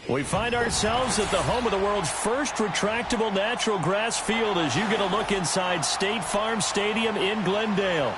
We find ourselves at the home of the world's first retractable natural grass field as you get a look inside State Farm Stadium in Glendale.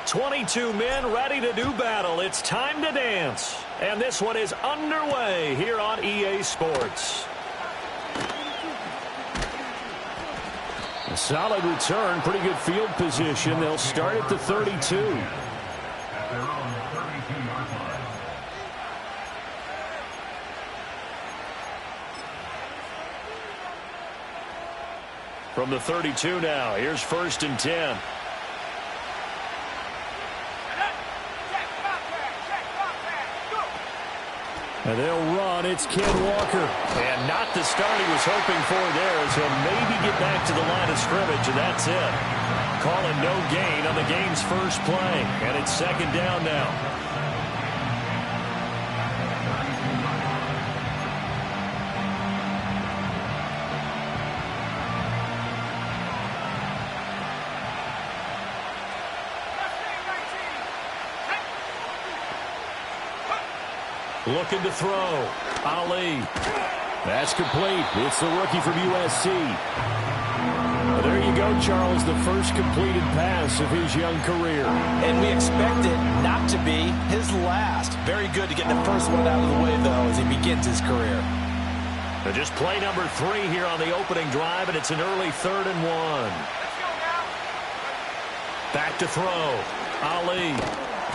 "22 men ready to do battle. It's time to dance." And this one is underway here on EA Sports. A solid return, pretty good field position. They'll start at the 32. From the 32 now, here's 1st and 10. And they'll run. It's Ken Walker. And not the start he was hoping for there, as he'll maybe get back to the line of scrimmage, and that's it. Calling no gain on the game's first play. And it's 2nd down now. Looking to throw. Ali. That's complete. It's the rookie from USC. Well, there you go, Charles, the first completed pass of his young career. And we expect it not to be his last. Very good to get the first one out of the way, though, as he begins his career. So just play number 3 here on the opening drive, and it's an early 3rd and 1. Back to throw. Ali.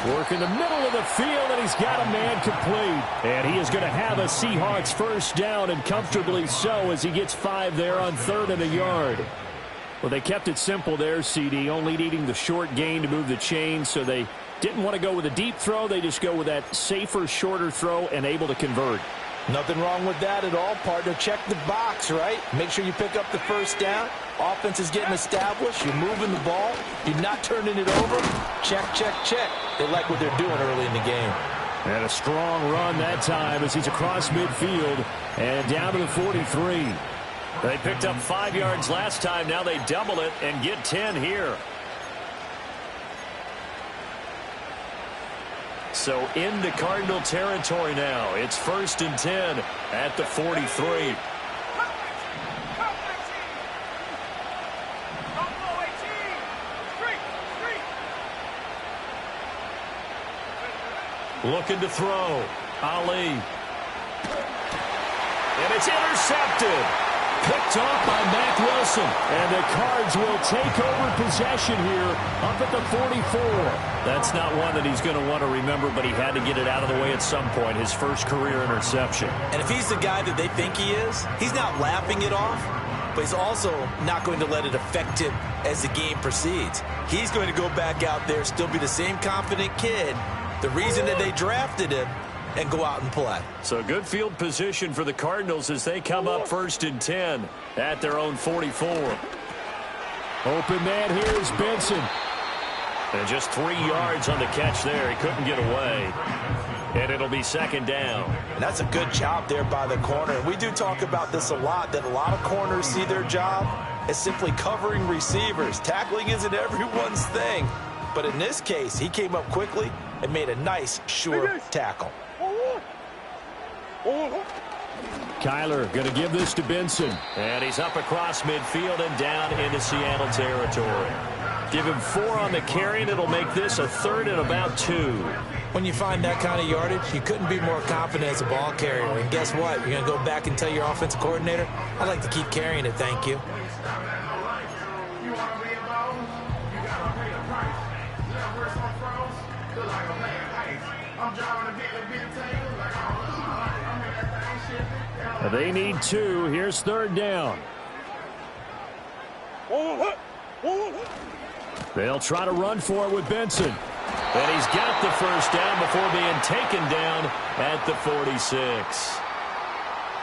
Work in the middle of the field, and he's got a man complete. And he is going to have a Seahawks first down, and comfortably so, as he gets 5 there on 3rd and a yard. Well, they kept it simple there, CD, only needing the short gain to move the chain, so they didn't want to go with a deep throw. They just go with that safer, shorter throw and able to convert. Nothing wrong with that at all, partner. Check the box, right? Make sure you pick up the first down. Offense is getting established. You're moving the ball. You're not turning it over. Check, check, check. They like what they're doing early in the game. And a strong run that time as he's across midfield and down to the 43. They picked up 5 yards last time. Now they double it and get 10 here. So into Cardinal territory now. It's 1st and 10 at the 43. Looking to throw. Ali. And it's intercepted. Picked off by Mack Wilson. And the Cards will take over possession here up at the 44. That's not one that he's going to want to remember, but he had to get it out of the way at some point. His first career interception. And if he's the guy that they think he is, he's not laughing it off, but he's also not going to let it affect him as the game proceeds. He's going to go back out there, still be the same confident kid, the reason that they drafted him, and go out and play. So good field position for the Cardinals as they come up 1st and 10 at their own 44. Open man here is Benson. And just 3 yards on the catch there. He couldn't get away. And it'll be 2nd down. And that's a good job there by the corner. We do talk about this a lot, that a lot of corners see their job as simply covering receivers. Tackling isn't everyone's thing. But in this case, he came up quickly and made a nice, sure tackle. Kyler going to give this to Benson. And he's up across midfield and down into Seattle territory. Give him 4 on the carry, and it'll make this a 3rd and about 2. When you find that kind of yardage, you couldn't be more confident as a ball carrier. And guess what? You're going to go back and tell your offensive coordinator, I'd like to keep carrying it, thank you. They need 2. Here's 3rd down. They'll try to run for it with Benson. And he's got the first down before being taken down at the 46.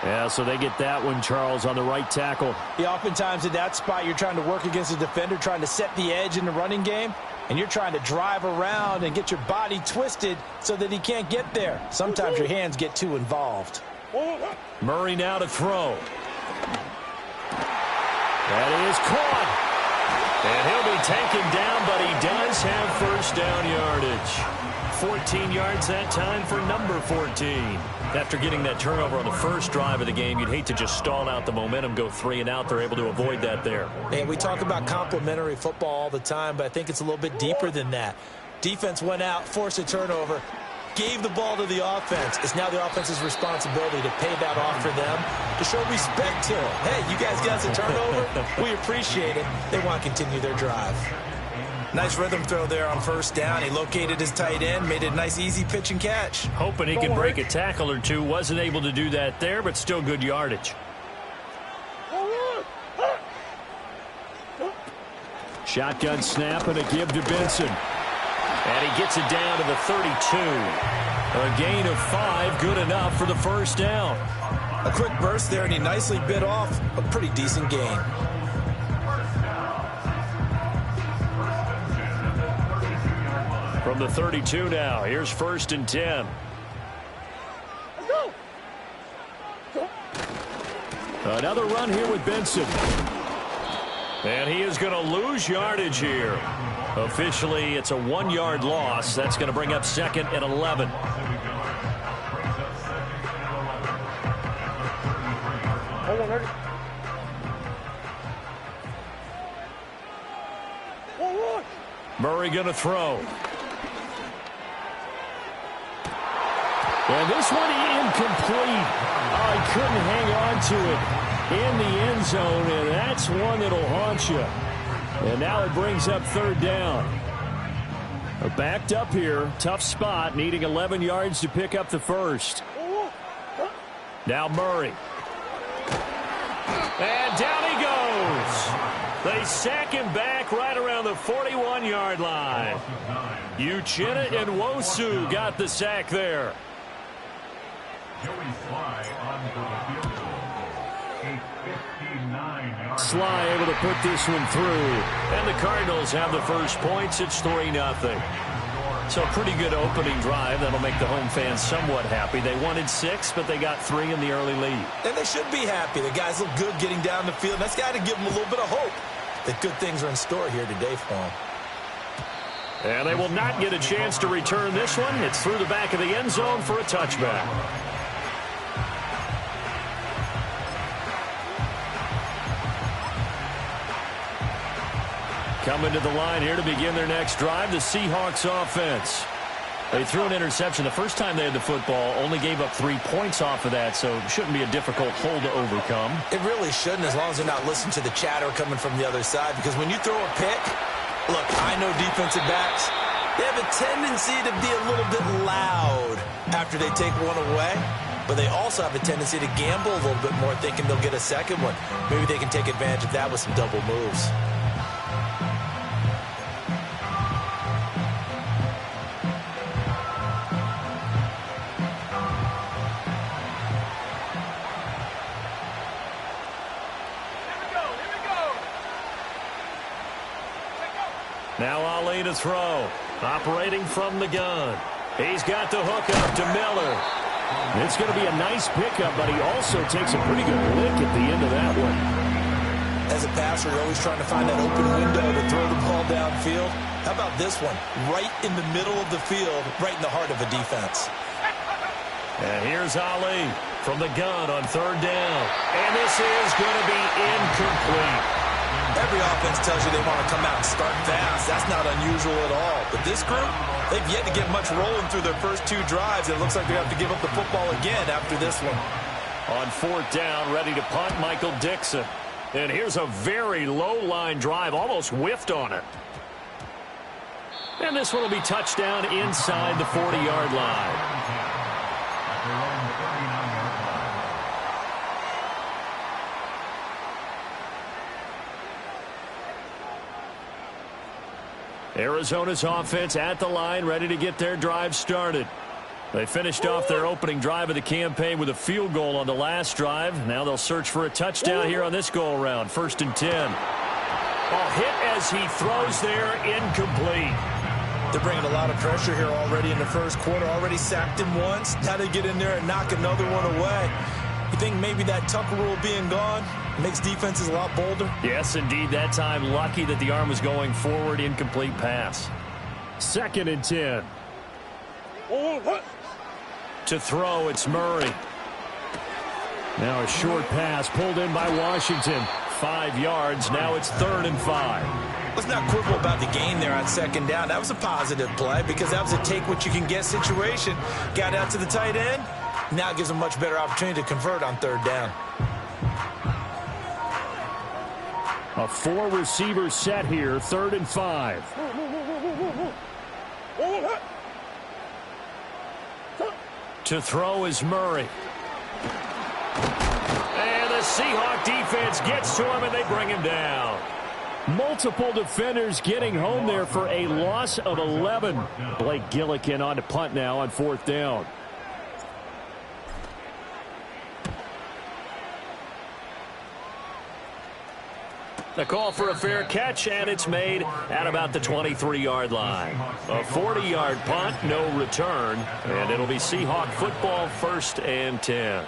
Yeah, so they get that one, Charles, on the right tackle. Yeah, oftentimes at that spot, you're trying to work against a defender, trying to set the edge in the running game, and you're trying to drive around and get your body twisted so that he can't get there. Sometimes your hands get too involved. Murray now to throw. That is caught. And he'll be taken down, but he does have first down yardage. 14 yards that time for number 14. After getting that turnover on the first drive of the game, you'd hate to just stall out the momentum, go 3 and out. They're able to avoid that there. And we talk about complementary football all the time, but I think it's a little bit deeper than that. Defense went out, forced a turnover, gave the ball to the offense. It's now the offense's responsibility to pay that off for them, to show respect to them. Hey, you guys got us a turnover? We appreciate it. They want to continue their drive. Nice rhythm throw there on first down. He located his tight end, made it a nice, easy pitch and catch. Hoping he could break a tackle or two. Wasn't able to do that there, but still good yardage. Shotgun snap and a give to Benson. And he gets it down to the 32. A gain of 5, good enough for the first down. A quick burst there, and he nicely bit off a pretty decent gain. From the 32 now, here's 1st and 10. Another run here with Benson. And he is going to lose yardage here. Officially, it's a 1-yard loss. That's going to bring up 2nd and 11. Murray going to throw. And this one incomplete. Oh, he couldn't hang on to it in the end zone, and that's one that'll haunt you. And now it brings up 3rd down. Backed up here, tough spot, needing 11 yards to pick up the first. Now Murray. And down he goes. They sack him back right around the 41-yard line. Uchenna and Nwosu got the sack there. Sly able to put this one through. And the Cardinals have the first points. It's 3-0. So pretty good opening drive. That'll make the home fans somewhat happy. They wanted 6, but they got 3 in the early lead. And they should be happy. The guys look good getting down the field. That's got to give them a little bit of hope that good things are in store here today for them. And they will not get a chance to return this one. It's through the back of the end zone for a touchback. Coming to the line here to begin their next drive, the Seahawks offense. They threw an interception the first time they had the football, only gave up 3 points off of that, so it shouldn't be a difficult hole to overcome. It really shouldn't, as long as they're not listening to the chatter coming from the other side, because when you throw a pick, look, I know defensive backs, they have a tendency to be a little bit loud after they take one away, but they also have a tendency to gamble a little bit more, thinking they'll get a second one. Maybe they can take advantage of that with some double moves. Now Ali to throw. Operating from the gun. He's got the hook up to Miller. It's going to be a nice pickup, but he also takes a pretty good lick at the end of that one. As a passer, you're always trying to find that open window to throw the ball downfield. How about this one? Right in the middle of the field, right in the heart of a defense. And here's Ali from the gun on 3rd down. And this is going to be incomplete. Every offense tells you they want to come out and start fast. That's not unusual at all. But this group, they've yet to get much rolling through their first 2 drives. It looks like they have to give up the football again after this one. On 4th down, ready to punt, Michael Dixon. And here's a very low-line drive, almost whiffed on it. And this one will be touchdown inside the 40-yard line. Arizona's offense at the line, ready to get their drive started. They finished off their opening drive of the campaign with a field goal on the last drive. Now they'll search for a touchdown here on this go-around. 1st and 10. Ball hit as he throws there, incomplete. They're bringing a lot of pressure here already in the first quarter. Already sacked him once. Now they get in there and knock another one away. You think maybe that Tucker rule being gone makes defenses a lot bolder? Yes, indeed. That time, lucky that the arm was going forward. Incomplete pass. 2nd and 10. To throw, it's Murray. Now a short pass pulled in by Washington. 5 yards. Now it's 3rd and 5. Let's not quibble about the gain there on 2nd down. That was a positive play because that was a take-what-you-can-get situation. Got out to the tight end. Now it gives them a much better opportunity to convert on 3rd down. A 4-receiver set here, 3rd and 5. To throw is Murray. And the Seahawk defense gets to him, and they bring him down. Multiple defenders getting home there for a loss of 11. Blake Gillikin on to punt now on 4th down. The call for a fair catch, and it's made at about the 23-yard line. A 40-yard punt, no return, and it'll be Seahawk football, 1st and 10.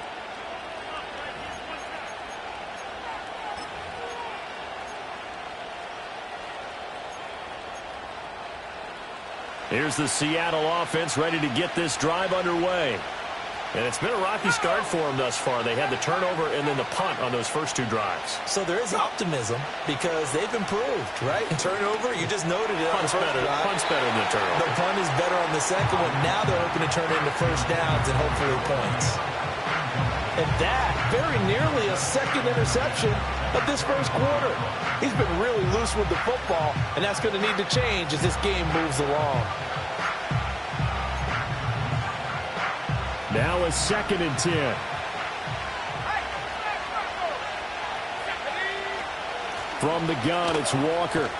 Here's the Seattle offense ready to get this drive underway. And it's been a rocky start for them thus far. They had the turnover and then the punt on those first 2 drives. So there is optimism because they've improved, right? Turnover, you just noted it. Punt's better than the turnover. The punt is better on the second one. Now they're hoping to turn it into 1st downs and hopefully points. And that very nearly a 2nd interception of this first quarter. He's been really loose with the football, and that's going to need to change as this game moves along. Now a 2nd and 10. From the gun, it's Walker.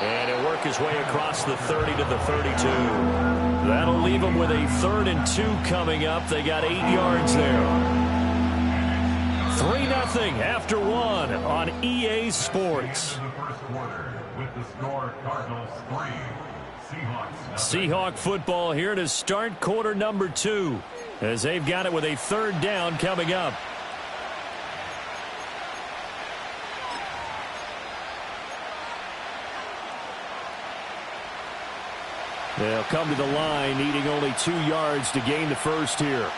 And he'll work his way across the 30 to the 32. That'll leave him with a 3rd and 2 coming up. They got 8 yards there. 3-0 after 1 on EA Sports. Seahawk football here to start quarter number 2 as they've got it with a 3rd down coming up. They'll come to the line needing only 2 yards to gain the first here.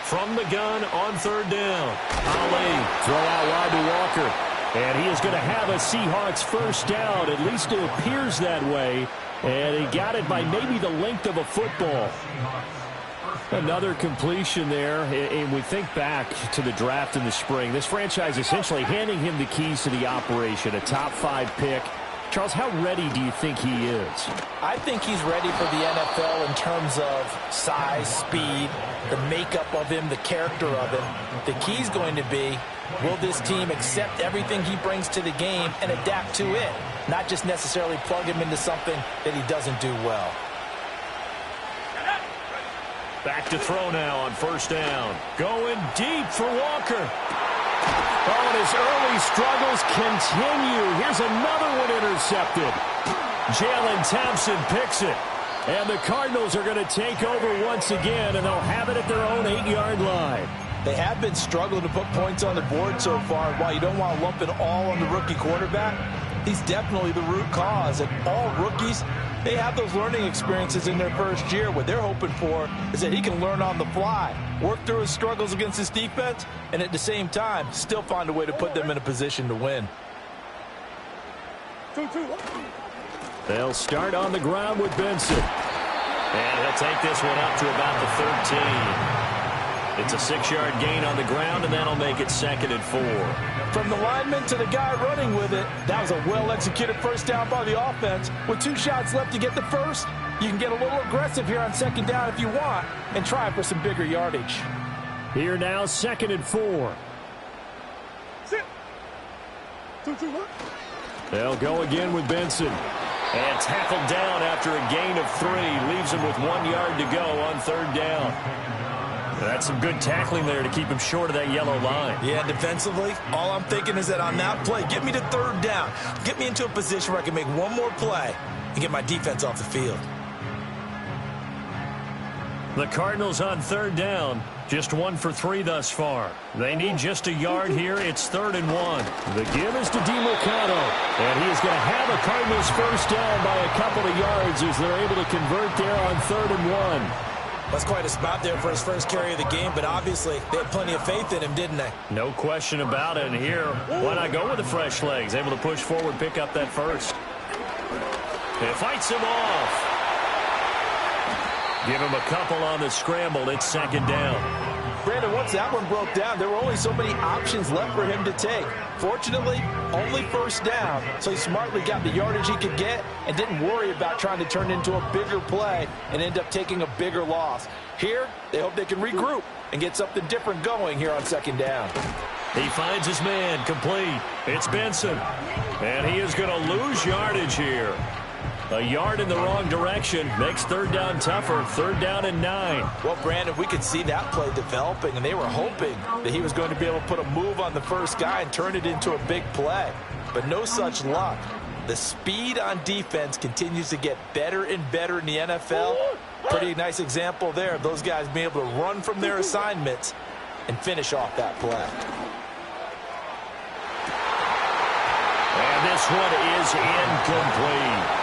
From the gun on 3rd down. Ali throw out wide to Walker. And he is going to have a Seahawks 1st down. At least it appears that way. And he got it by maybe the length of a football. Another completion there. And we think back to the draft in the spring. This franchise essentially handing him the keys to the operation. A top 5 pick. Charles, how ready do you think he is? I think he's ready for the NFL in terms of size, speed, the makeup of him, the character of him. The key's going to be, will this team accept everything he brings to the game and adapt to it? Not just necessarily plug him into something that he doesn't do well. Back to throw now on 1st down. Going deep for Walker. Oh, and his early struggles continue. Here's another one intercepted. Jalen Thompson picks it. And the Cardinals are going to take over once again, and they'll have it at their own 8-yard line. They have been struggling to put points on the board so far. While you don't want to lump it all on the rookie quarterback, he's definitely the root cause. And all rookies, they have those learning experiences in their first year. What they're hoping for is that he can learn on the fly, work through his struggles against his defense, and at the same time, still find a way to put them in a position to win. They'll start on the ground with Benson. And he'll take this one up to about the 13. It's a 6-yard gain on the ground, and that'll make it 2nd and 4. From the lineman to the guy running with it, that was a well-executed first down by the offense. With 2 shots left to get the first, you can get a little aggressive here on 2nd down if you want and try for some bigger yardage. Here now, 2nd and 4. They'll go again with Benson. And tackled down after a gain of 3. Leaves him with 1 yard to go on 3rd down. That's some good tackling there to keep him short of that yellow line. Yeah, defensively, all I'm thinking is that on that play, get me to 3rd down. Get me into a position where I can make one more play and get my defense off the field. The Cardinals on 3rd down. Just 1 for 3 thus far. They need just a yard here. It's 3rd and 1. The give is to DeMercado. And he is going to have a Cardinals first down by a couple of yards as they're able to convert there on 3rd and 1. That's quite a spot there for his first carry of the game, but obviously they had plenty of faith in him, didn't they? No question about it. And here, why not go with the fresh legs? Able to push forward, pick up that first. It fights him off. Give him a couple on the scramble. It's 2nd down. Brandon, once that one broke down, there were only so many options left for him to take. Fortunately, only 1st down, so he smartly got the yardage he could get and didn't worry about trying to turn it into a bigger play and end up taking a bigger loss. Here, they hope they can regroup and get something different going here on 2nd down. He finds his man, complete. It's Benson, and he is going to lose yardage here. A yard in the wrong direction makes 3rd down tougher. 3rd down and 9. Well, Brandon, we could see that play developing, and they were hoping that he was going to be able to put a move on the first guy and turn it into a big play. But no such luck. The speed on defense continues to get better and better in the NFL. Pretty nice example there of those guys being able to run from their assignments and finish off that play. And this one is incomplete.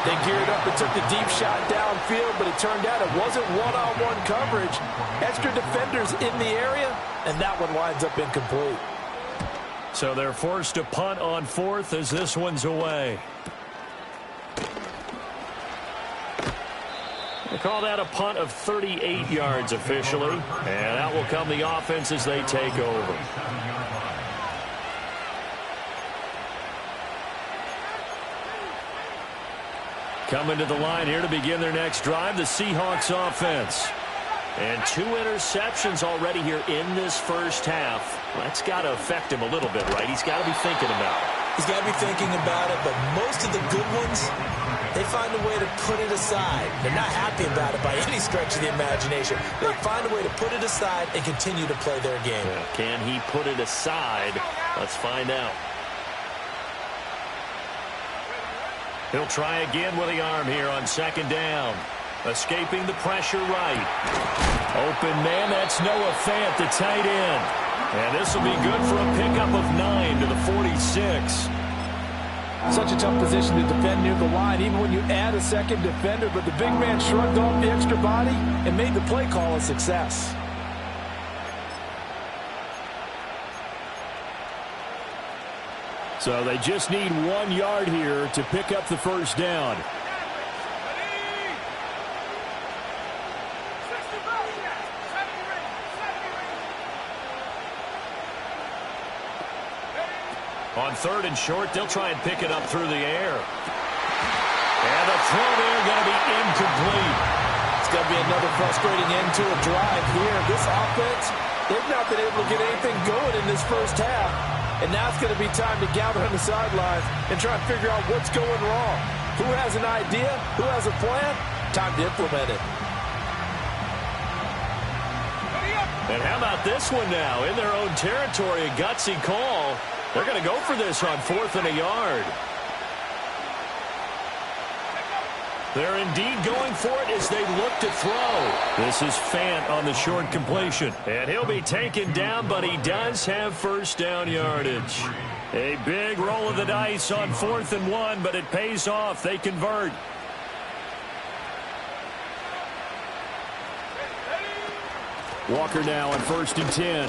They geared up and took the deep shot downfield, but it turned out it wasn't one-on-one coverage. Extra defenders in the area, and that one winds up incomplete. So they're forced to punt on 4th as this one's away. They call that a punt of 38 yards officially, and out will come the offense as they take over. Coming to the line here to begin their next drive, the Seahawks offense. And 2 interceptions already here in this first half. That's got to affect him a little bit, right? He's got to be thinking about it. He's got to be thinking about it, but most of the good ones, they find a way to put it aside. They're not happy about it by any stretch of the imagination. They find a way to put it aside and continue to play their game. Yeah. Can he put it aside? Let's find out. He'll try again with the arm here on 2nd down. Escaping the pressure right. Open man, that's Noah Fant, the tight end. And this will be good for a pickup of 9 to the 46. Such a tough position to defend near the line, even when you add a second defender. But the big man shrugged off the extra body and made the play call a success. So they just need 1 yard here to pick up the first down. On 3rd and short, they'll try and pick it up through the air. And the throw there going to be incomplete. It's going to be another frustrating end to a drive here. This offense, they've not been able to get anything going in this first half. And now it's going to be time to gather on the sidelines and try and figure out what's going wrong. Who has an idea? Who has a plan? Time to implement it. And how about this one now? In their own territory, a gutsy call. They're going to go for this on 4th and a yard. They're indeed going for it as they look to throw. This is Fant on the short completion. And he'll be taken down, but he does have first down yardage. A big roll of the dice on 4th and 1, but it pays off. They convert. Walker now on 1st and 10.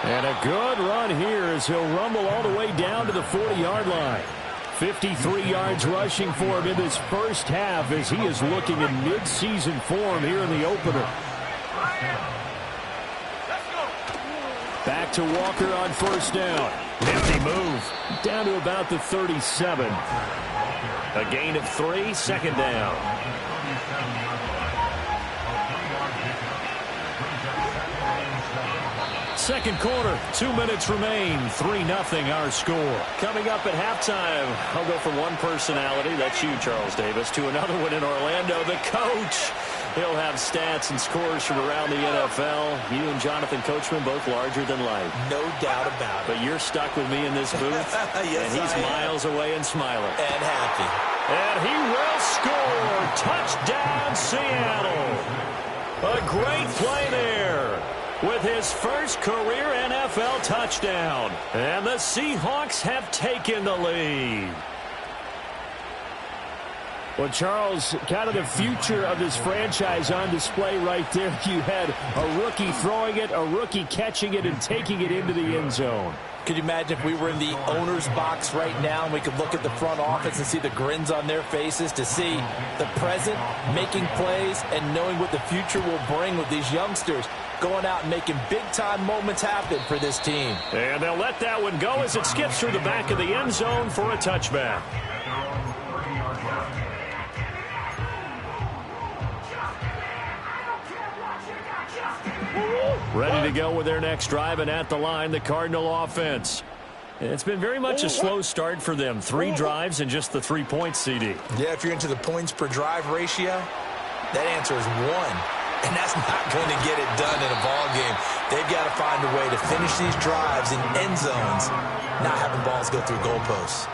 And a good run here as he'll rumble all the way down to the 40-yard line. 53 yards rushing for him in this first half as he is looking in mid-season form here in the opener. Back to Walker on 1st down. Nifty move. Down to about the 37. A gain of 3, 2nd down. second quarter. 2 minutes remain. 3-0 our score. Coming up at halftime, I'll go from one personality, that's you, Charles Davis, to another one in Orlando, the coach. He'll have stats and scores from around the NFL. You and Jonathan Coachman both larger than life. No doubt about it. But you're stuck with me in this booth. Yes, and he's miles away and smiling. And happy. And he will score. Touchdown, Seattle. A great play there with his first career NFL touchdown. And the Seahawks have taken the lead. Well, Charles, kind of the future of this franchise on display right there. You had a rookie throwing it, a rookie catching it, and taking it into the end zone. Could you imagine if we were in the owner's box right now and we could look at the front office and see the grins on their faces, to see the present making plays and knowing what the future will bring with these youngsters going out and making big-time moments happen for this team. And they'll let that one go as it skips through the back of the end zone for a touchback. Ready to go with their next drive, and at the line, the Cardinal offense. It's been very much a slow start for them. 3 drives and just the 3 points, CD. Yeah, if you're into the points per drive ratio, that answer is 1. And that's not going to get it done in a ball game. They've got to find a way to finish these drives in end zones, not having balls go through goalposts.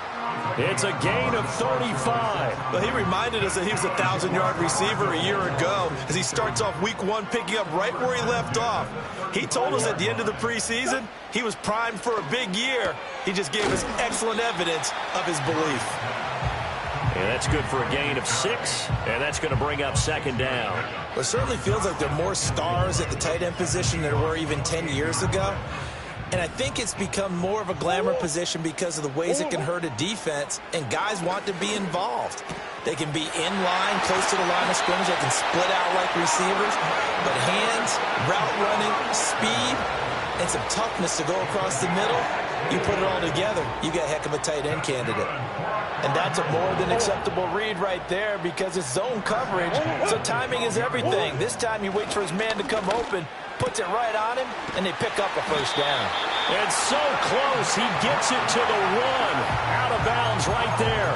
It's a gain of 35. Well, he reminded us that he was a 1,000-yard receiver a year ago as he starts off week 1 picking up right where he left off. He told us at the end of the preseason he was primed for a big year. He just gave us excellent evidence of his belief. And that's good for a gain of 6, and that's going to bring up second down. Well, it certainly feels like there are more stars at the tight end position than there were even 10 years ago. And I think it's become more of a glamour position because of the ways it can hurt a defense, and guys want to be involved. They can be in line, close to the line of scrimmage. They can split out like receivers. But hands, route running, speed, and some toughness to go across the middle, you put it all together, you got a heck of a tight end candidate. And that's a more than acceptable read right there because it's zone coverage, so timing is everything. This time he waits for his man to come open, puts it right on him, and they pick up a first down. And so close, he gets it to the 1. Out of bounds right there.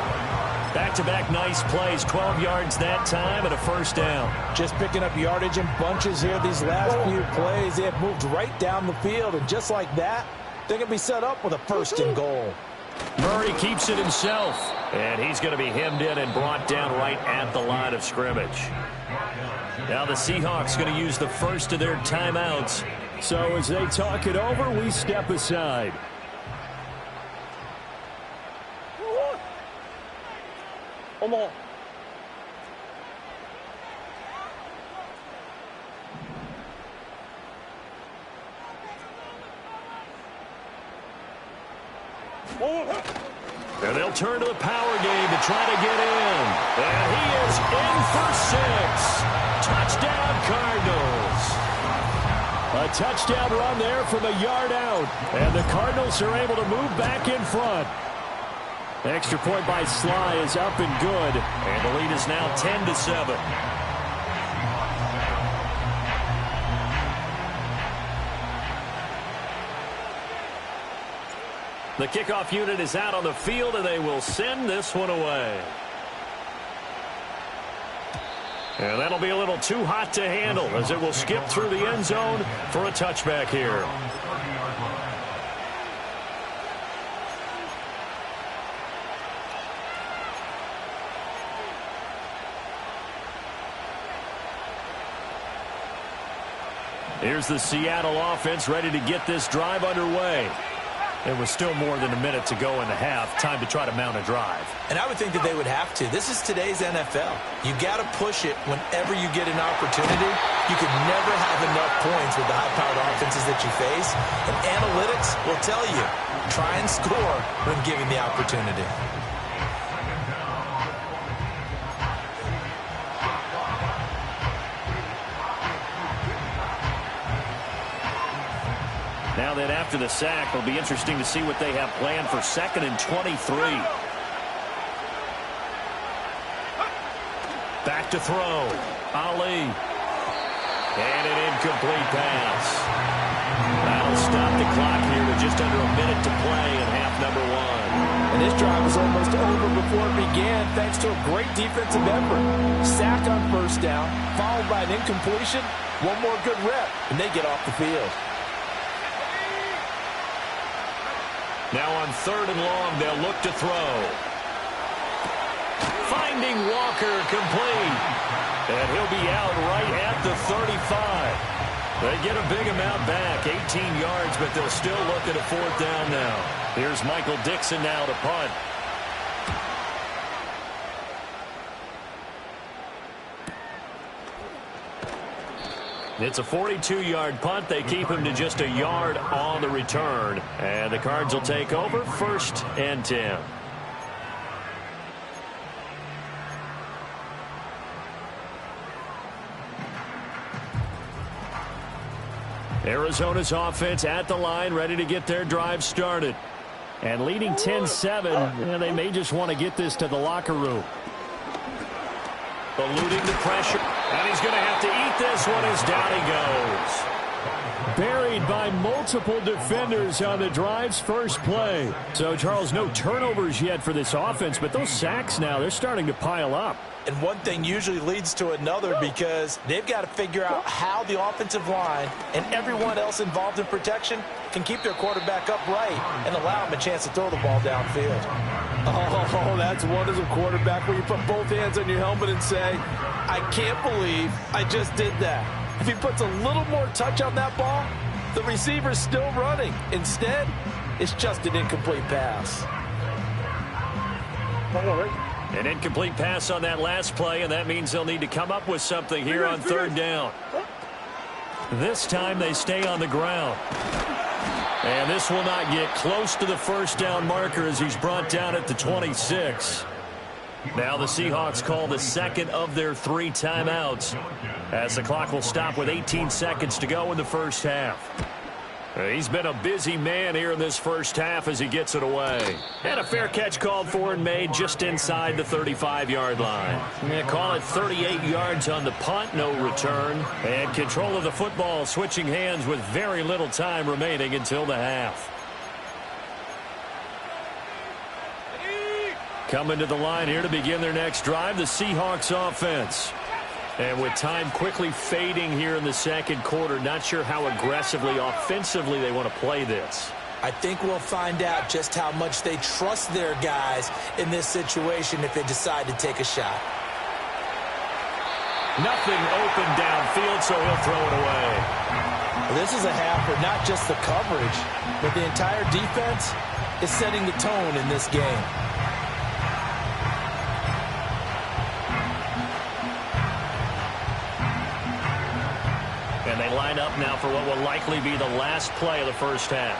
Back-to-back nice plays, 12 yards that time and a first down. Just picking up yardage in bunches here these last few plays. They have moved right down the field, and just like that, they're going to be set up with a first and goal. Murray keeps it himself, and he's going to be hemmed in and brought down right at the line of scrimmage. Now the Seahawks going to use the first of their timeouts. So as they talk it over, we step aside. Come on. And they'll turn to the power game to try to get in. And he is in for 6. Touchdown, Cardinals. A touchdown run there from a yard out. And the Cardinals are able to move back in front. Extra point by Sly is up and good. And the lead is now 10-7. The kickoff unit is out on the field, and they will send this one away. And that'll be a little too hot to handle as it will skip through the end zone for a touchback here. Here's the Seattle offense ready to get this drive underway. There was still more than a minute to go in the half. Time to try to mount a drive. And I would think that they would have to. This is today's NFL. You got to push it whenever you get an opportunity. You can never have enough points with the high-powered offenses that you face. And analytics will tell you, try and score when given the opportunity. Now then, after the sack, it'll be interesting to see what they have planned for 2nd and 23. Back to throw. Ali. And an incomplete pass. That'll stop the clock here with just under a minute to play in half number one. And this drive was almost over before it began thanks to a great defensive effort. Sack on first down, followed by an incompletion. One more good rep, and they get off the field. Now on 3rd and long, they'll look to throw. Finding Walker complete. And he'll be out right at the 35. They get a big amount back, 18 yards, but they'll still look at a 4th down now. Here's Michael Dixon now to punt. It's a 42-yard punt. They keep him to just a yard on the return. And the Cards will take over 1st and 10. Arizona's offense at the line, ready to get their drive started. And leading 10-7, and they may just want to get this to the locker room. Eluding the pressure, and he's going to have to eat this one as down he goes. Buried by multiple defenders on the drive's first play. So, Charles, no turnovers yet for this offense, but those sacks now, they're starting to pile up. And one thing usually leads to another because they've got to figure out how the offensive line and everyone else involved in protection can keep their quarterback upright and allow him a chance to throw the ball downfield. Oh, that's one as a quarterback where you put both hands on your helmet and say, I can't believe I just did that. If he puts a little more touch on that ball, the receiver's still running. Instead, it's just an incomplete pass. An incomplete pass on that last play, and that means they'll need to come up with something here on 3rd down. This time they stay on the ground. And this will not get close to the 1st down marker as he's brought down at the 26. Now the Seahawks call the second of their 3 timeouts as the clock will stop with 18 seconds to go in the first half. He's been a busy man here in this first half as he gets it away. And a fair catch called for and made just inside the 35-yard line. Call it 38 yards on the punt, no return. And control of the football switching hands with very little time remaining until the half. Coming to the line here to begin their next drive, the Seahawks offense. And with time quickly fading here in the second quarter, not sure how aggressively, offensively they want to play this. I think we'll find out just how much they trust their guys in this situation if they decide to take a shot. Nothing open downfield, so he'll throw it away. This is a half where not just the coverage, but the entire defense is setting the tone in this game. And they line up now for what will likely be the last play of the first half.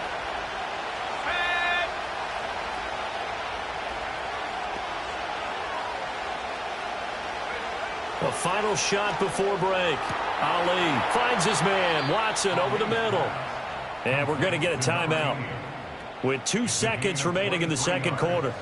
A final shot before break. Ali finds his man. Watson over the middle. And we're going to get a timeout with 2 seconds remaining in the second quarter.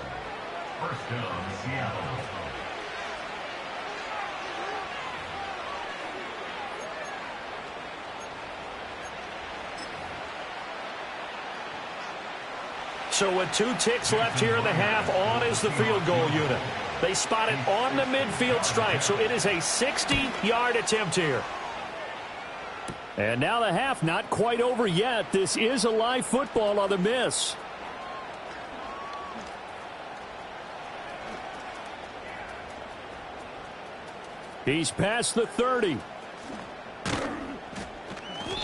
So with 2 ticks left here in the half, on is the field goal unit. They spot it on the midfield stripe, so it is a 60-yard attempt here. And now the half not quite over yet. This is a live football on the miss. He's past the 30.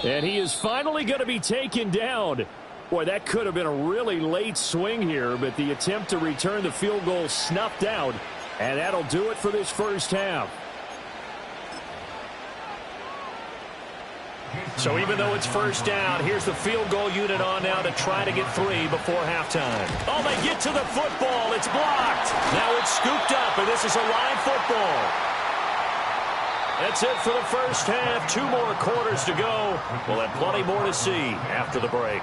And he is finally going to be taken down. Boy, that could have been a really late swing here, but the attempt to return the field goal snuffed out, and that'll do it for this first half. So even though it's first down, here's the field goal unit on now to try to get 3 before halftime. Oh, they get to the football. It's blocked. Now it's scooped up, and this is a live football. That's it for the first half. 2 more quarters to go. We'll have plenty more to see after the break.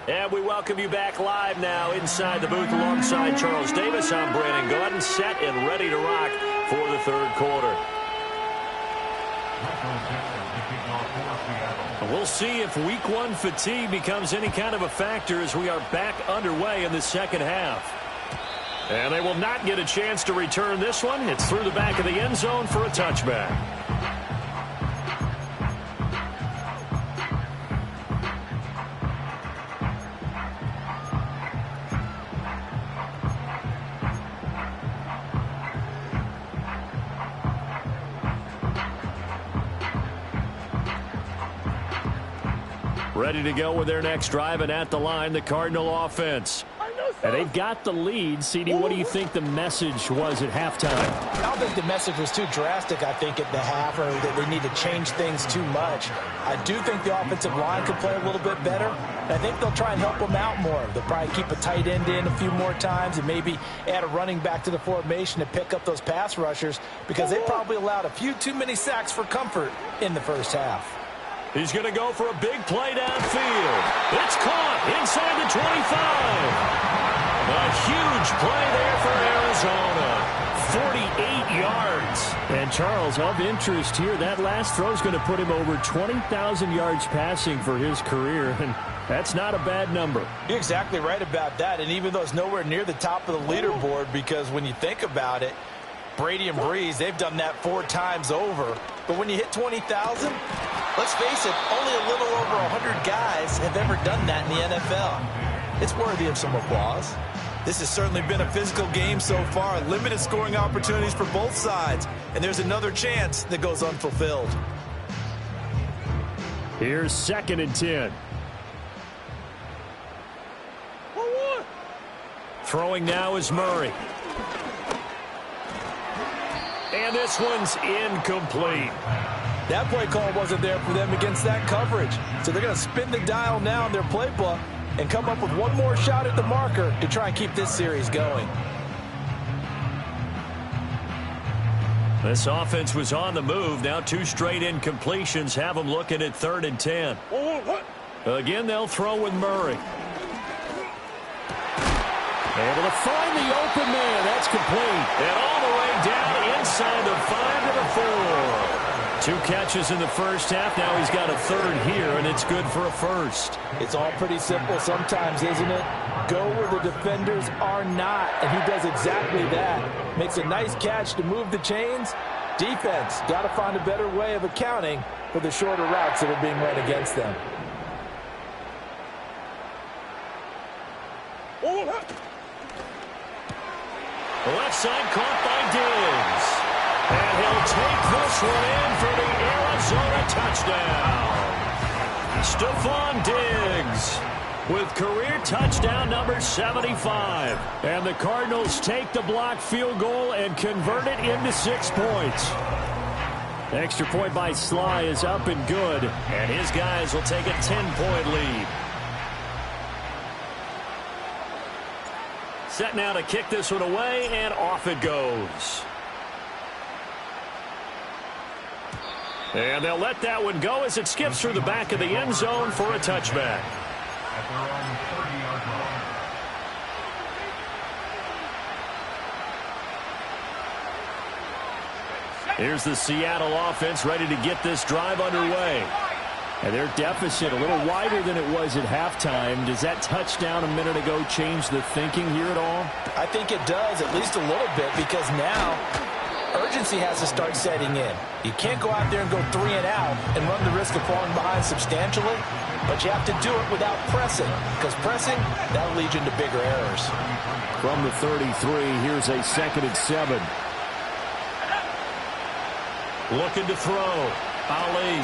And we welcome you back live now inside the booth alongside Charles Davis. I'm Brandon Gaudin, set and ready to rock for the third quarter. We'll see if week one fatigue becomes any kind of a factor as we are back underway in the second half. And they will not get a chance to return this one. It's through the back of the end zone for a touchback. Ready to go with their next drive, and at the line, the Cardinal offense. And they've got the lead. CD, what do you think the message was at halftime? I don't think the message was too drastic, I think, at the half, or that they need to change things too much. I do think the offensive line could play a little bit better. And I think they'll try and help them out more. They'll probably keep a tight end in a few more times and maybe add a running back to the formation to pick up those pass rushers, because they probably allowed a few too many sacks for comfort in the first half. He's going to go for a big play downfield. It's caught inside the 25. A huge play there for Arizona. 48 yards. And Charles, of interest here, that last throw is going to put him over 20,000 yards passing for his career. And that's not a bad number. You're exactly right about that. And even though it's nowhere near the top of the leaderboard, because when you think about it, Brady and Breeze, they've done that 4 times over. But when you hit 20,000, let's face it, only a little over 100 guys have ever done that in the NFL. It's worthy of some applause. This has certainly been a physical game so far. Limited scoring opportunities for both sides. And there's another chance that goes unfulfilled. Here's 2nd and 10. Throwing now is Murray. And this one's incomplete. That play call wasn't there for them against that coverage. So they're going to spin the dial now in their playbook and come up with one more shot at the marker to try and keep this series going. This offense was on the move. Now 2 straight incompletions have them looking at 3rd and 10. Again, they'll throw with Murray. Able to find the open man. That's complete. And all the way down inside the 5 to the 4. 2 catches in the first half. Now he's got a 3rd here, and it's good for a 1st. It's all pretty simple sometimes, isn't it? Go where the defenders are not, and he does exactly that. Makes a nice catch to move the chains. Defense got to find a better way of accounting for the shorter routes that are being run against them. Left side caught by Diggs. And he'll take this one in for the Arizona touchdown. Stephon Diggs with career touchdown number 75. And the Cardinals take the blocked field goal and convert it into 6 points. Extra point by Sly is up and good. And his guys will take a 10-point lead. Set now to kick this one away, and off it goes. And they'll let that one go as it skips through the back of the end zone for a touchback. Here's the Seattle offense ready to get this drive underway. And their deficit a little wider than it was at halftime. Does that touchdown a minute ago change the thinking here at all? I think it does, at least a little bit, because now urgency has to start setting in. You can't go out there and go 3 and out and run the risk of falling behind substantially, but you have to do it without pressing, because pressing, that'll lead you into bigger errors. From the 33, here's a 2nd and 7. Looking to throw. Ali.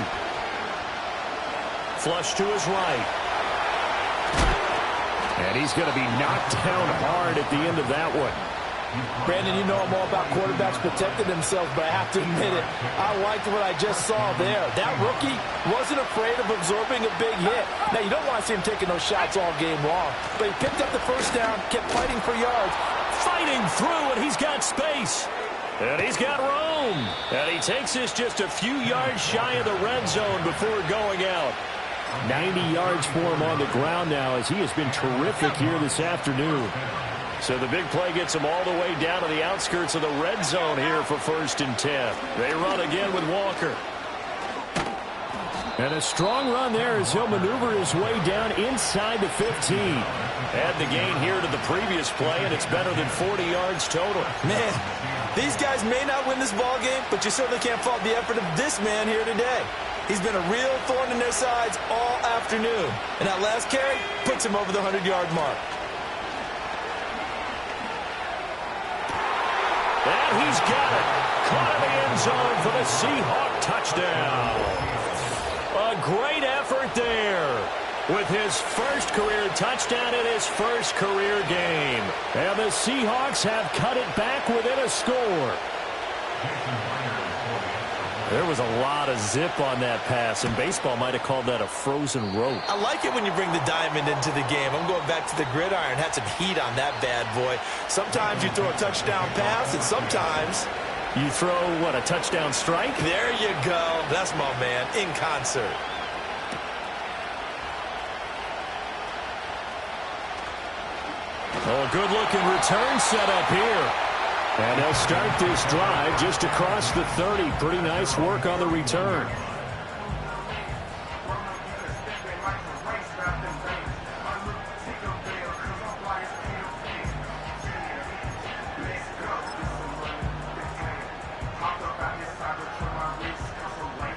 Flush to his right. And he's going to be knocked down hard at the end of that one. Brandon, you know I'm all about quarterbacks protecting themselves, but I have to admit it. I liked what I just saw there. That rookie wasn't afraid of absorbing a big hit. Now, you don't want to see him taking those shots all game long, but he picked up the first down, kept fighting for yards. Fighting through, and he's got space. And he's got room. And he takes this just a few yards shy of the red zone before going out. 90 yards for him on the ground now as he has been terrific here this afternoon. So the big play gets him all the way down to the outskirts of the red zone here for 1st and 10. They run again with Walker. And a strong run there as he'll maneuver his way down inside the 15. Add the gain here to the previous play, and it's better than 40 yards total. Man, these guys may not win this ball game, but you certainly can't fault the effort of this man here today. He's been a real thorn in their sides all afternoon. And that last carry puts him over the 100-yard mark. And he's got it. Caught in the end zone for the Seahawk touchdown. A great effort there with his first career touchdown in his first career game. And the Seahawks have cut it back within a score. There was a lot of zip on that pass, and baseball might have called that a frozen rope. I like it when you bring the diamond into the game. I'm going back to the gridiron. Had some heat on that bad boy. Sometimes you throw a touchdown pass, and sometimes you throw, what, a touchdown strike? There you go. That's my man, in concert. Oh, good-looking return set up here. And they'll start this drive just across the 30. Pretty nice work on the return.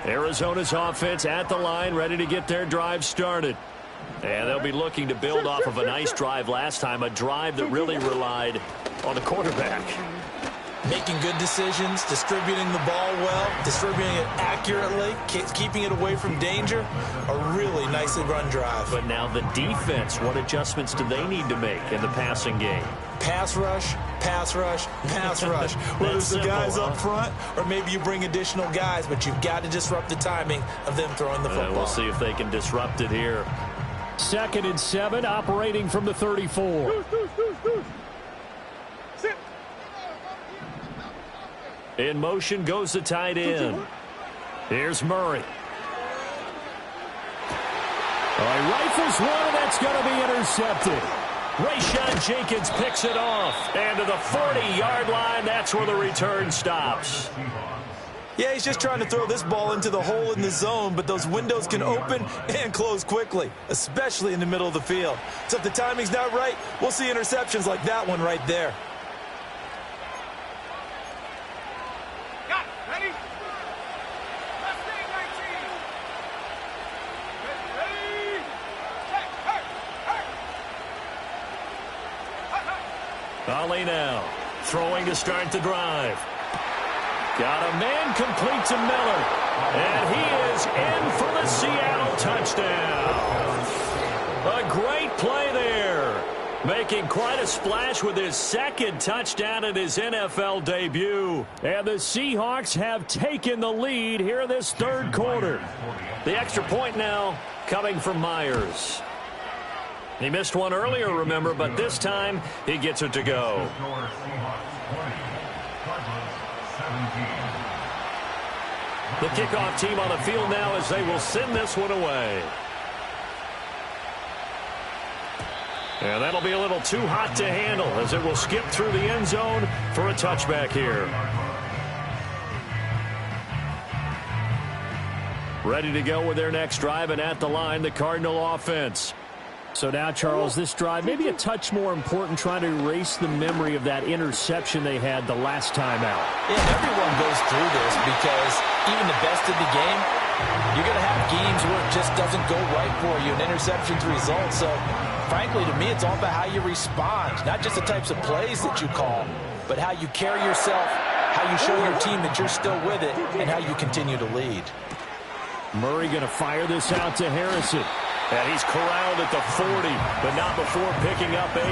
Arizona's offense at the line, ready to get their drive started. And they'll be looking to build off of a nice drive last time, a drive that really relied on the quarterback. Making good decisions, distributing the ball well, distributing it accurately, keeping it away from danger. A really nicely run drive. But now the defense, what adjustments do they need to make in the passing game? Pass rush, pass rush, pass rush. Whether it's the guys up front or maybe you bring additional guys, but you've got to disrupt the timing of them throwing the football. We'll see if they can disrupt it here. 2nd and 7, operating from the 34. In motion goes the tight end. Here's Murray. All right, rifles one, and that's going to be intercepted. Rayshawn Jenkins picks it off. And to the 40-yard line, that's where the return stops. Yeah, he's just trying to throw this ball into the hole in the zone, but those windows can open and close quickly, especially in the middle of the field. So if the timing's not right, we'll see interceptions like that one right there. Ali now throwing to start the drive. Got a man complete to Miller. And he is in for the Seattle touchdown. A great play there. Making quite a splash with his second touchdown in his NFL debut. And the Seahawks have taken the lead here in this third quarter. The extra point now coming from Myers. He missed one earlier, remember, but this time he gets it to go. The kickoff team on the field now as they will send this one away. And that'll be a little too hot to handle as it will skip through the end zone for a touchback here. Ready to go with their next drive, and at the line, the Cardinal offense. So now, Charles, this drive maybe a touch more important, trying to erase the memory of that interception they had the last time out. Yeah, everyone goes through this because even the best of the game, you're going to have games where it just doesn't go right for you, and interceptions result. So, frankly, to me, it's all about how you respond, not just the types of plays that you call, but how you carry yourself, how you show your team that you're still with it, and how you continue to lead. Murray going to fire this out to Harrison. And he's corralled at the 40, but not before picking up 8.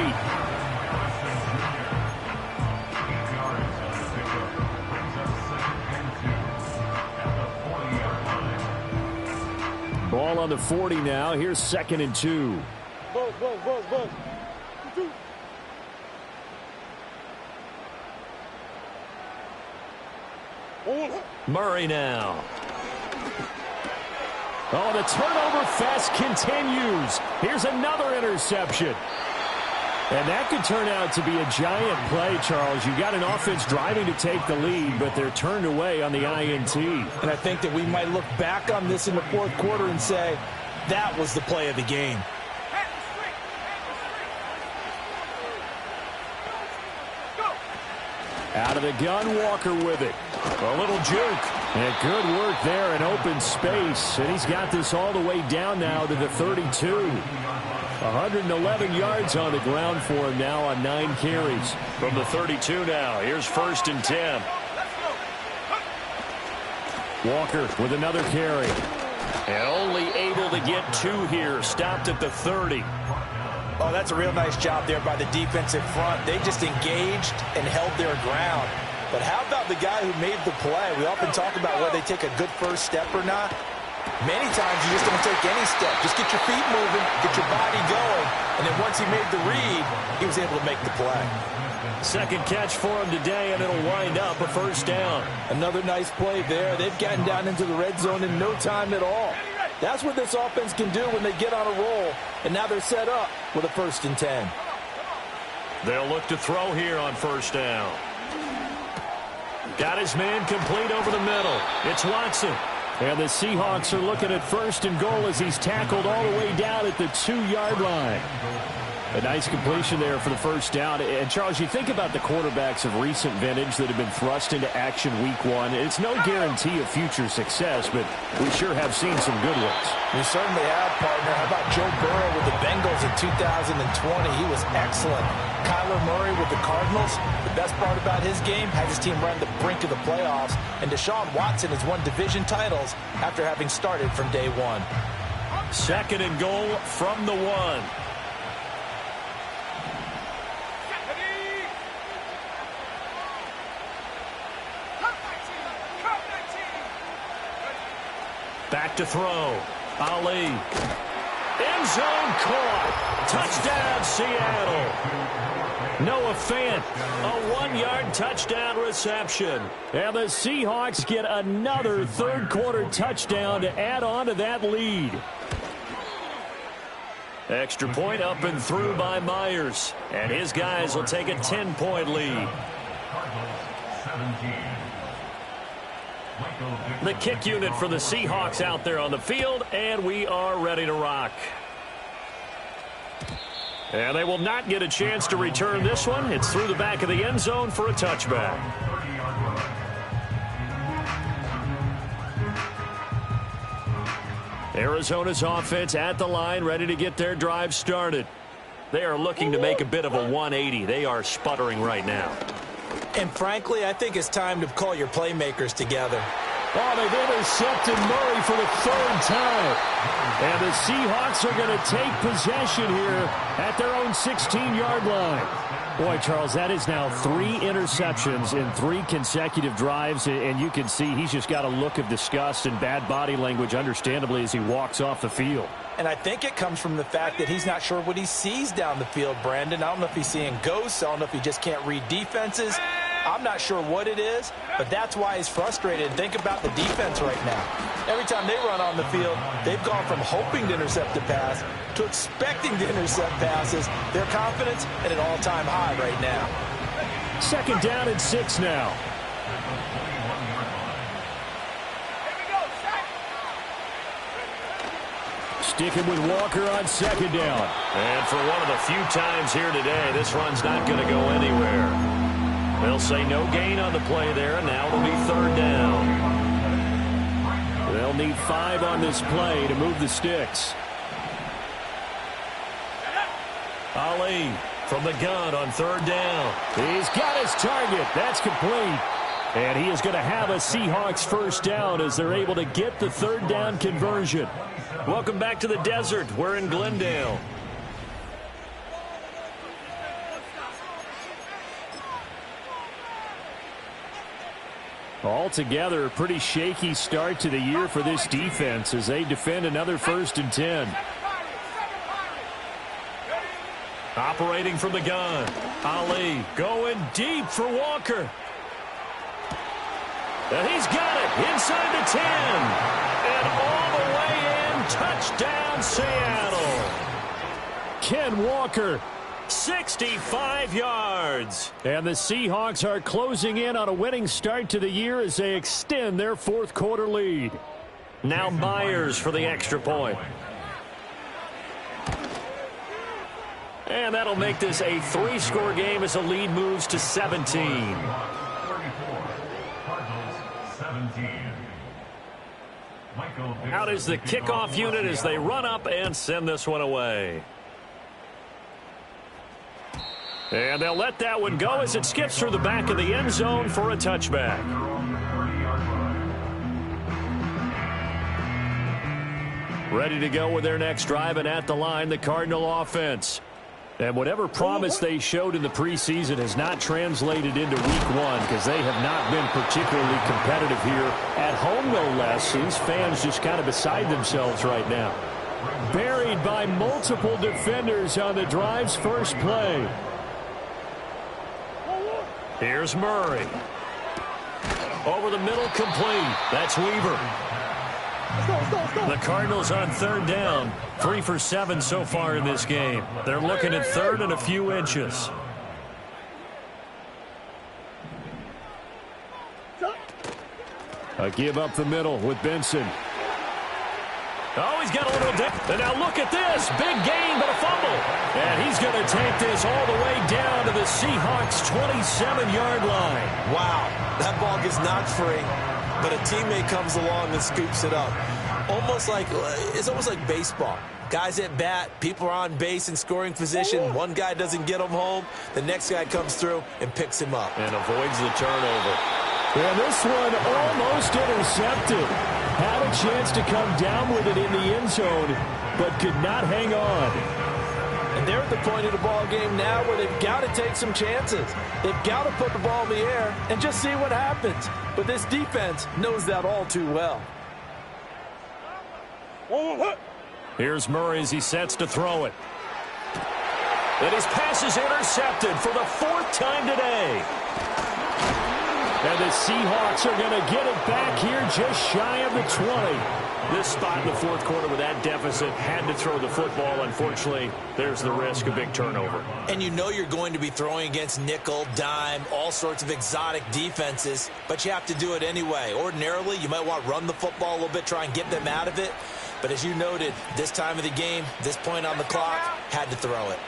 Ball on the 40 now. Here's 2nd and 2. Murray now. Oh, the turnover fest continues. Here's another interception. And that could turn out to be a giant play, Charles. You got an offense driving to take the lead, but they're turned away on the INT. And I think that we might look back on this in the fourth quarter and say, that was the play of the game. Out of the gun, Walker with it. A little juke. And good work there in open space. And he's got this all the way down now to the 32. 111 yards on the ground for him now on 9 carries. From the 32 now, here's 1st and 10. Walker with another carry. And only able to get 2 here. Stopped at the 30. Oh, that's a real nice job there by the defensive front. They just engaged and held their ground. But how about the guy who made the play? We often talk about whether they take a good first step or not. Many times you just don't take any step. Just get your feet moving, get your body going, and then once he made the read, he was able to make the play. Second catch for him today, and it'll wind up a 1st down. Another nice play there. They've gotten down into the red zone in no time at all. That's what this offense can do when they get on a roll, and now they're set up with a 1st and 10. They'll look to throw here on 1st down. Got his man complete over the middle. It's Watson. And the Seahawks are looking at 1st and goal as he's tackled all the way down at the 2-yard line. A nice completion there for the 1st down. And, Charles, you think about the quarterbacks of recent vintage that have been thrust into action week 1. It's no guarantee of future success, but we sure have seen some good ones. We certainly have, partner. How about Joe Burrow with the Bengals in 2020? He was excellent. Kyler Murray with the Cardinals. The best part about his game, had his team run the brink of the playoffs. And Deshaun Watson has won division titles after having started from day 1. 2nd and goal from the 1. Back to throw. Ali. End zone caught. Touchdown, Seattle. Noah Fant, a 1-yard touchdown reception. And the Seahawks get another third-quarter touchdown to add on to that lead. Extra point up and through by Myers. And his guys will take a 10-point lead. The kick unit for the Seahawks out there on the field, and we are ready to rock. And they will not get a chance to return this one. It's through the back of the end zone for a touchback. Arizona's offense at the line, ready to get their drive started. They are looking to make a bit of a 180. They are sputtering right now. And frankly, I think it's time to call your playmakers together. Oh, they've intercepted Murray for the 3rd time. And the Seahawks are going to take possession here at their own 16-yard line. Boy, Charles, that is now 3 interceptions in 3 consecutive drives, and you can see he's just got a look of disgust and bad body language, understandably, as he walks off the field. And I think it comes from the fact that he's not sure what he sees down the field, Brandon. I don't know if he's seeing ghosts. I don't know if he just can't read defenses. I'm not sure what it is, but that's why he's frustrated. Think about the defense right now. Every time they run on the field, they've gone from hoping to intercept a pass to expecting to intercept passes. Their confidence at an all-time high right now. 2nd down and 6 now. Sticking with Walker on 2nd down. And for one of the few times here today, this run's not going to go anywhere. They'll say no gain on the play there, and now it'll be 3rd down. They'll need 5 on this play to move the sticks. Ali from the gun on 3rd down. He's got his target. That's complete. And he is going to have a Seahawks 1st down as they're able to get the 3rd down conversion. Welcome back to the desert. We're in Glendale. Altogether, a pretty shaky start to the year for this defense as they defend another 1st and 10. Operating from the gun. Ali going deep for Walker. And he's got it inside the 10. And all the way in, touchdown Seattle. Ken Walker, 65 yards. And the Seahawks are closing in on a winning start to the year as they extend their fourth quarter lead. Now Myers for the extra point. And that'll make this a 3-score game as the lead moves to 17. Out is the kickoff unit as they run up and send this one away. And they'll let that one go as it skips through the back of the end zone for a touchback. Ready to go with their next drive, and at the line, the Cardinal offense. And whatever promise they showed in the preseason has not translated into week one because they have not been particularly competitive here. At home, no less. These fans just kind of beside themselves right now. Buried by multiple defenders on the drive's first play. Here's Murray. Over the middle, complete. That's Weaver. The Cardinals on third down. 3 for 7 so far in this game. They're looking at third and a few inches. A give up the middle with Benson. Oh, he's got a little depth. And now look at this. Big gain, but a fumble. And he's going to take this all the way down to the Seahawks' 27-yard line. Wow, that ball gets knocked free, but a teammate comes along and scoops it up. It's almost like baseball. Guys at bat, people are on base in scoring position. One guy doesn't get him home. The next guy comes through and picks him up. And avoids the turnover. And this one almost intercepted. Had a chance to come down with it in the end zone, but could not hang on. And they're at the point of the ball game now where they've got to take some chances. They've got to put the ball in the air and just see what happens. But this defense knows that all too well. Here's Murray as he sets to throw it. And his pass is intercepted for the 4th time today. And the Seahawks are going to get it back here just shy of the 20. This spot in the fourth quarter with that deficit, had to throw the football. Unfortunately, there's the risk of big turnover. And you know you're going to be throwing against nickel, dime, all sorts of exotic defenses, but you have to do it anyway. Ordinarily, you might want to run the football a little bit, try and get them out of it. But as you noted, this time of the game, this point on the clock, had to throw it.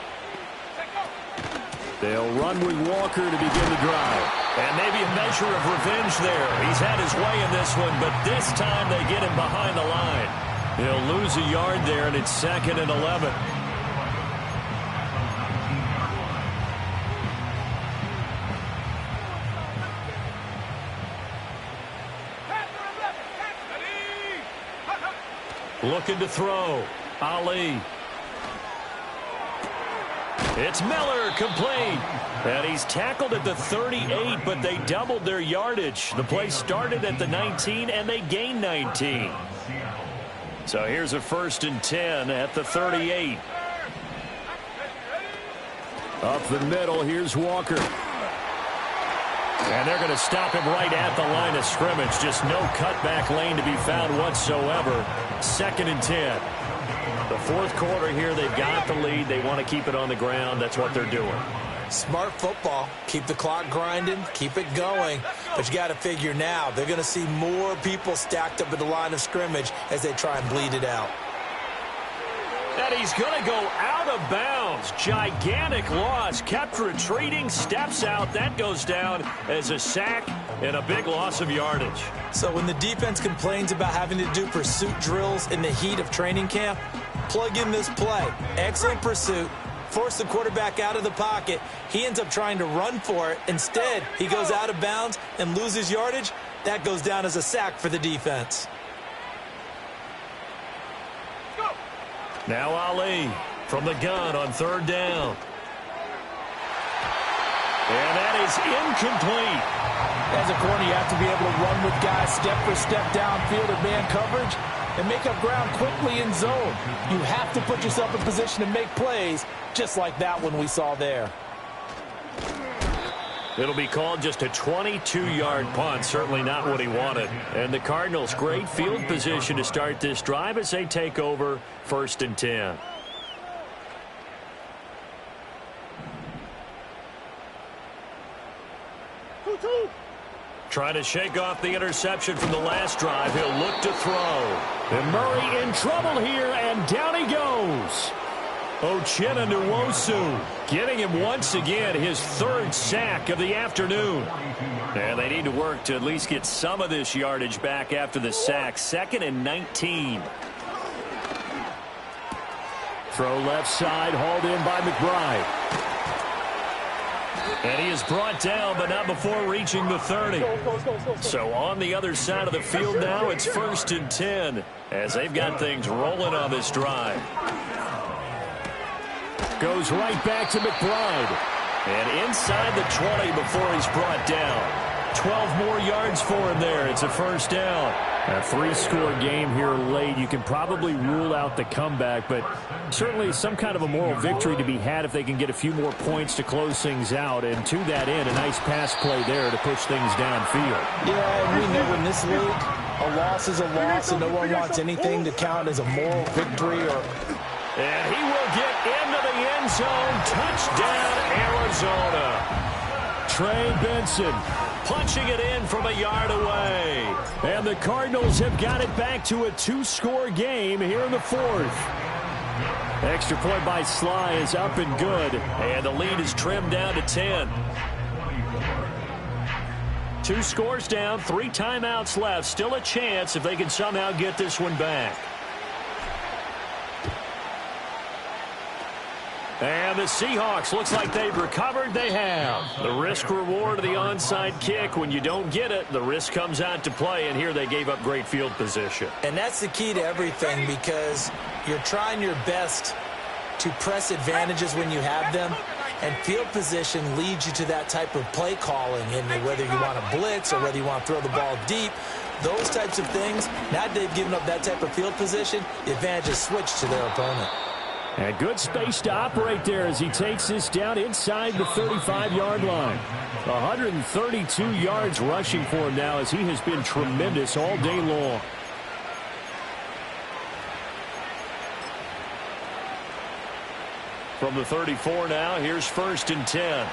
They'll run with Walker to begin the drive. And maybe a measure of revenge there. He's had his way in this one, but this time they get him behind the line. He'll lose a yard there, and it's 2nd and 11. Looking to throw. Ali. It's Miller, complete. And he's tackled at the 38, but they doubled their yardage. The play started at the 19, and they gained 19. So here's a 1st and 10 at the 38. Up the middle, here's Walker. And they're going to stop him right at the line of scrimmage. Just no cutback lane to be found whatsoever. 2nd and 10. The fourth quarter here, they've got the lead. They want to keep it on the ground. That's what they're doing. Smart football. Keep the clock grinding. Keep it going. But you got to figure now, they're going to see more people stacked up at the line of scrimmage as they try and bleed it out. And he's going to go out of bounds. Gigantic loss. Kept retreating. Steps out. That goes down as a sack and a big loss of yardage. So when the defense complains about having to do pursuit drills in the heat of training camp, plug in this play. Excellent pursuit. Force the quarterback out of the pocket. He ends up trying to run for it. Instead, he goes out of bounds and loses yardage. That goes down as a sack for the defense. Now Ali from the gun on 3rd down. And that is incomplete. As a corner, you have to be able to run with guys step for step downfield in man coverage and make up ground quickly in zone. You have to put yourself in position to make plays, just like that one we saw there. It'll be called just a 22-yard punt. Certainly not what he wanted. And the Cardinals, great field position to start this drive as they take over 1st and 10. Trying to shake off the interception from the last drive. He'll look to throw. And Murray in trouble here, and down he goes. Uchenna Nwosu getting him once again his 3rd sack of the afternoon. And they need to work to at least get some of this yardage back after the sack. 2nd and 19. Throw left side, hauled in by McBride. And he is brought down, but not before reaching the 30. So on the other side of the field now, it's 1st and 10 as they've got things rolling on this drive. Goes right back to McBride. And inside the 20 before he's brought down. 12 more yards for him there. It's a 1st down. A 3-score game here late. You can probably rule out the comeback, but certainly some kind of a moral victory to be had if they can get a few more points to close things out. And to that end, a nice pass play there to push things downfield. Yeah, and we know in this league, a loss is a loss, and no one wants anything to count as a moral victory. And he will get into the end zone. Touchdown, Arizona. Trey Benson punching it in from a yard away. And the Cardinals have got it back to a 2-score game here in the 4th. Extra point by Sly is up and good. And the lead is trimmed down to 10. 2 scores down, 3 timeouts left. Still a chance if they can somehow get this one back. And the Seahawks, looks like they've recovered. They have. The risk-reward of the onside kick. When you don't get it, the risk comes out to play, and here they gave up great field position. And that's the key to everything, because you're trying your best to press advantages when you have them, and field position leads you to that type of play calling, and whether you want to blitz or whether you want to throw the ball deep, those types of things. Now they've given up that type of field position, the advantage is switched to their opponent. And good space to operate there as he takes this down inside the 35-yard line. 132 yards rushing for him now as he has been tremendous all day long. From the 34 now, here's 1st and 10.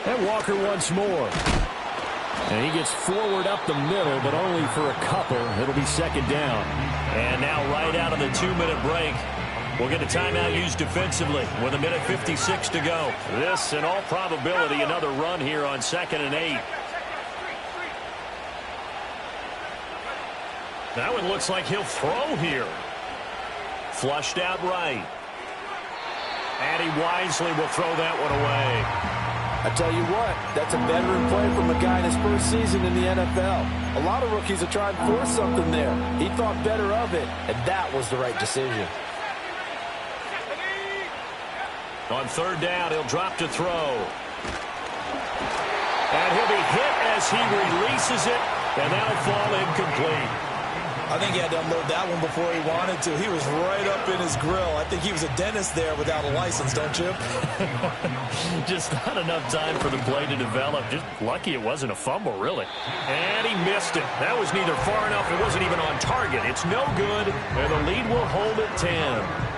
And Walker once more. And he gets forward up the middle, but only for a couple. It'll be 2nd down. And now right out of the 2-minute break, we'll get a timeout used defensively with 1:56 to go. This, in all probability, another run here on 2nd and 8. That one looks like he'll throw here. Flushed out right. And he wisely will throw that one away. I tell you what, that's a veteran play from a guy in his first season in the NFL. A lot of rookies are trying to force something there. He thought better of it, and that was the right decision. On 3rd down, he'll drop to throw. And he'll be hit as he releases it, and that'll fall incomplete. I think he had to unload that one before he wanted to. He was right up in his grill. I think he was a dentist there without a license, don't you? Just not enough time for the play to develop. Just lucky it wasn't a fumble, really. And he missed it. That was neither far enough. It wasn't even on target. It's no good. And the lead will hold at 10.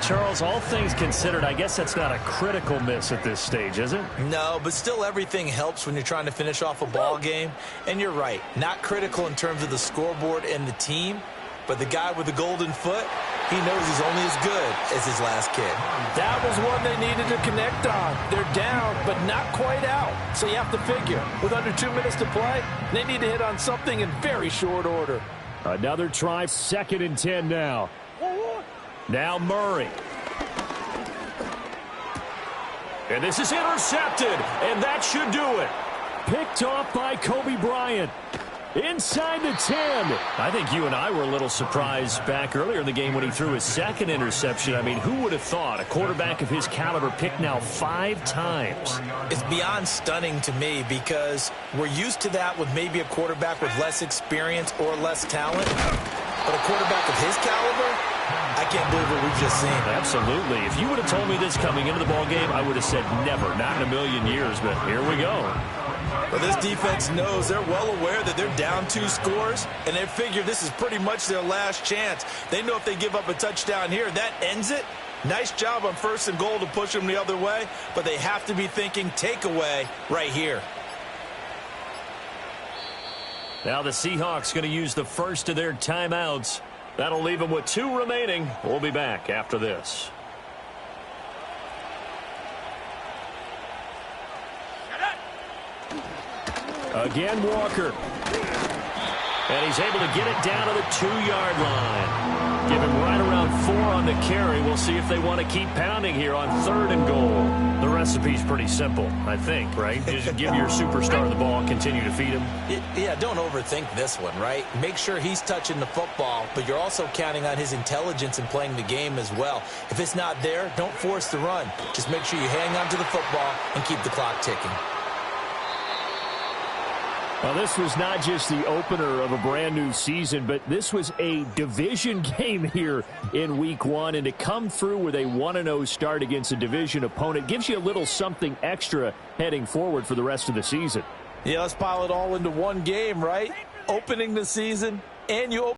Charles, all things considered, I guess that's not a critical miss at this stage, is it? No, but still everything helps when you're trying to finish off a ball game. And you're right, not critical in terms of the scoreboard and the team, but the guy with the golden foot, he knows he's only as good as his last kick. That was one they needed to connect on. They're down, but not quite out. So you have to figure, with under 2 minutes to play, they need to hit on something in very short order. Another try, 2nd and 10 now. Now Murray. And this is intercepted, and that should do it. Picked off by Kobe Bryant. Inside the 10. I think you and I were a little surprised back earlier in the game when he threw his 2nd interception. I mean, who would have thought a quarterback of his caliber picked now 5 times? It's beyond stunning to me because we're used to that with maybe a quarterback with less experience or less talent. But a quarterback of his caliber, I can't believe what we've just seen. Absolutely. If you would have told me this coming into the ball game, I would have said never, not in a million years, but here we go. Well, this defense knows, they're well aware that they're down 2 scores, and they figure this is pretty much their last chance. They know if they give up a touchdown here, that ends it. Nice job on 1st and goal to push them the other way, but they have to be thinking takeaway right here. Now the Seahawks going to use the first of their timeouts. That'll leave them with 2 remaining. We'll be back after this. Again, Walker. And he's able to get it down to the 2-yard line. Give him right around 4 on the carry. We'll see if they want to keep pounding here on 3rd and goal. The recipe's pretty simple, I think, right? Just give your superstar the ball and continue to feed him. Yeah, don't overthink this one, right? Make sure he's touching the football, but you're also counting on his intelligence in playing the game as well. If it's not there, don't force the run. Just make sure you hang on to the football and keep the clock ticking. Well, this was not just the opener of a brand new season, but this was a division game here in week 1. And to come through with a 1-0 start against a division opponent gives you a little something extra heading forward for the rest of the season. Yeah, let's pile it all into one game, right? Opening the season, and you